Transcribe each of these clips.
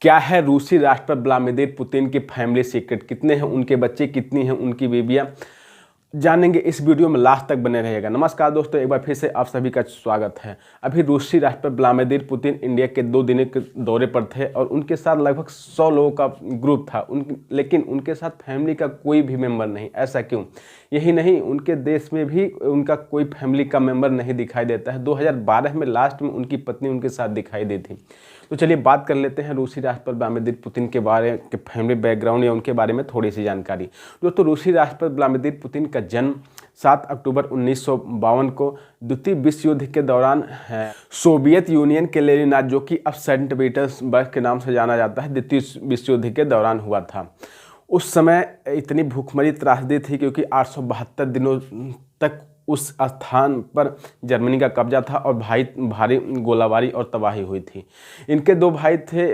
क्या है रूसी राष्ट्रपति व्लादिमीर पुतिन की फैमिली सीक्रेट, कितने हैं उनके बच्चे, कितनी हैं उनकी बीवियां, जानेंगे इस वीडियो में, लास्ट तक बने रहिएगा। नमस्कार दोस्तों, एक बार फिर से आप सभी का स्वागत है। अभी रूसी राष्ट्रपति व्लादिमीर पुतिन इंडिया के 2 दिन के दौरे पर थे और उनके साथ लगभग 100 लोगों का ग्रुप था। लेकिन उनके साथ फैमिली का कोई भी मेंबर नहीं। ऐसा क्यों? यही नहीं, उनके देश में भी उनका कोई फैमिली का मेंबर नहीं दिखाई देता है। 2012 में लास्ट में उनकी पत्नी उनके साथ दिखाई दी थी। तो चलिए बात कर लेते हैं रूसी राष्ट्रपति व्लादिमीर पुतिन के बारे के फैमिली बैकग्राउंड या उनके बारे में थोड़ी सी जानकारी। दोस्तों, रूसी राष्ट्रपति व्लादिमीर पुतिन का जन्म 7 अक्टूबर 1952 को द्वितीय विश्व युद्ध के दौरान सोवियत यूनियन के लेनिनग्राद, जो कि अब सेंट पीटर्सबर्ग के नाम से जाना जाता है, द्वितीय विश्व युद्ध के दौरान हुआ था। उस समय इतनी भूखमरी त्रासदी थी क्योंकि 872 दिनों तक उस स्थान पर जर्मनी का कब्जा था और भारी गोलाबारी और तबाही हुई थी। इनके 2 भाई थे।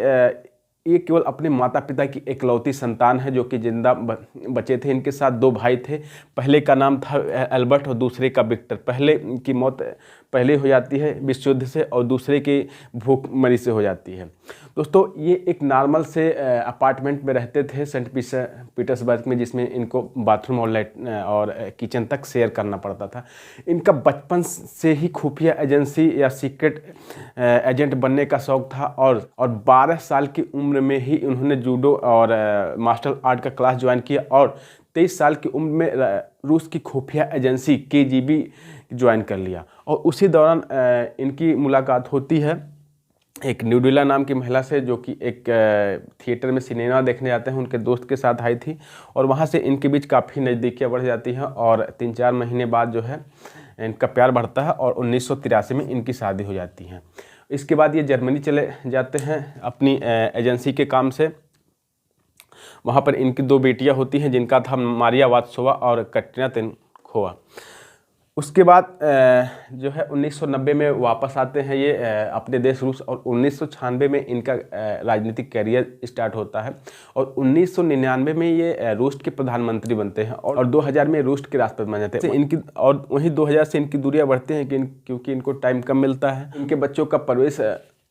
ये केवल अपने माता पिता की इकलौती संतान है जो कि जिंदा बचे थे। इनके साथ 2 भाई थे। पहले का नाम था एल्बर्ट और दूसरे का विक्टर। पहले की मौत पहले हो जाती है विश्व युद्ध से और दूसरे की भूखमरी से हो जाती है। दोस्तों, ये एक नॉर्मल से अपार्टमेंट में रहते थे सेंट पीटर्सबर्ग में, जिसमें इनको बाथरूम और किचन तक शेयर करना पड़ता था। इनका बचपन से ही खुफिया एजेंसी या सीक्रेट एजेंट बनने का शौक था और 12 साल की उम्र में ही उन्होंने जूडो और मार्शल आर्ट का क्लास ज्वाइन किया और 23 साल की उम्र में रूस की खुफिया एजेंसी KGB ज्वाइन कर लिया। और उसी दौरान इनकी मुलाकात होती है एक न्यूडिला नाम की महिला से, जो कि एक थिएटर में सिनेमा देखने जाते हैं, उनके दोस्त के साथ आई थी और वहाँ से इनके बीच काफ़ी नज़दीकियाँ बढ़ जाती हैं और 3-4 महीने बाद जो है इनका प्यार बढ़ता है और 1983 में इनकी शादी हो जाती है। इसके बाद ये जर्मनी चले जाते हैं अपनी एजेंसी के काम से। वहाँ पर इनकी 2 बेटियाँ होती हैं जिनका था मारिया वात्सोवा और कटरीना तिनखोवा। उसके बाद जो है 1990 में वापस आते हैं ये अपने देश रूस और 1996 में इनका राजनीतिक कैरियर स्टार्ट होता है और 1999 में ये रूस के प्रधानमंत्री बनते हैं और 2000 में रूस के राष्ट्रपति बन जाते हैं। इनकी और वहीं 2000 से इनकी दूरियां बढ़ती हैं क्योंकि इनको टाइम कम मिलता है। इनके बच्चों का परवरिश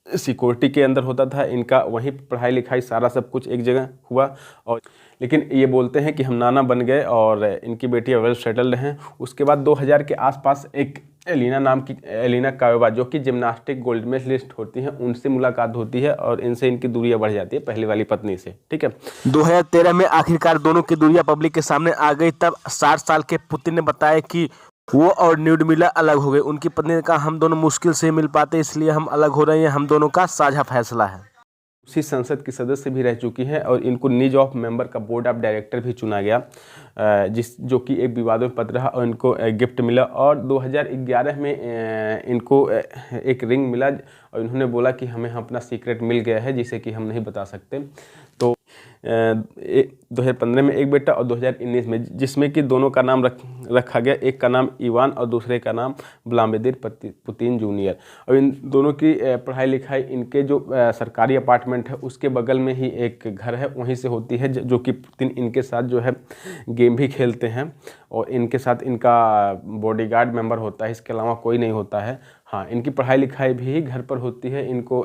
सिक्योरिटी के अंदर होता था। इनका वहीं पढ़ाई लिखाई सारा सब कुछ एक जगह हुआ और लेकिन ये बोलते हैं कि हम नाना बन गए और इनकी बेटियां वेल सेटल्ड हैं। उसके बाद 2000 के आसपास एक एलिना कावेवा, जो कि जिम्नास्टिक गोल्ड मेडलिस्ट होती हैं, उनसे मुलाकात होती है और इनसे इनकी दूरियां बढ़ जाती है पहली वाली पत्नी से। ठीक है, 2013 में आखिरकार दोनों की दूरियां पब्लिक के सामने आ गई। तब 60 साल के पुतिन ने बताया कि वो और न्यूडमिला अलग हो गए। उनकी पत्नी ने कहा, हम दोनों मुश्किल से मिल पाते इसलिए हम अलग हो रहे हैं, हम दोनों का साझा फैसला है। उसी संसद की सदस्य भी रह चुकी हैं और इनको नीज ऑफ मेंबर का बोर्ड ऑफ डायरेक्टर भी चुना गया, जो कि एक विवादों में पद रहा और इनको गिफ्ट मिला। और 2011 में इनको एक रिंग मिला और इन्होंने बोला कि हमें अपना सीक्रेट मिल गया है जिसे कि हम नहीं बता सकते। तो 2015 में एक बेटा और 2019 में, जिसमें कि दोनों का नाम रखा गया, एक का नाम इवान और दूसरे का नाम व्लादिमीर पुतिन जूनियर। और इन दोनों की पढ़ाई लिखाई इनके जो सरकारी अपार्टमेंट है उसके बगल में ही एक घर है, वहीं से होती है, जो कि पुतिन इनके साथ जो है गेम भी खेलते हैं और इनके साथ इनका बॉडीगार्ड मेंबर होता है। इसके अलावा कोई नहीं होता है। हाँ, इनकी पढ़ाई लिखाई भी घर पर होती है। इनको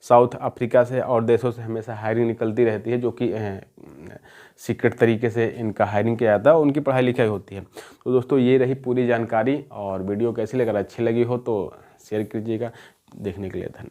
साउथ अफ्रीका से और देशों से हमेशा हायरिंग निकलती रहती है, जो कि सीक्रेट तरीके से इनका हायरिंग किया जाता है और उनकी पढ़ाई लिखाई होती है। तो दोस्तों, ये रही पूरी जानकारी और वीडियो कैसी लगी, अगर अच्छी लगी हो तो शेयर कीजिएगा। देखने के लिए धन्यवाद।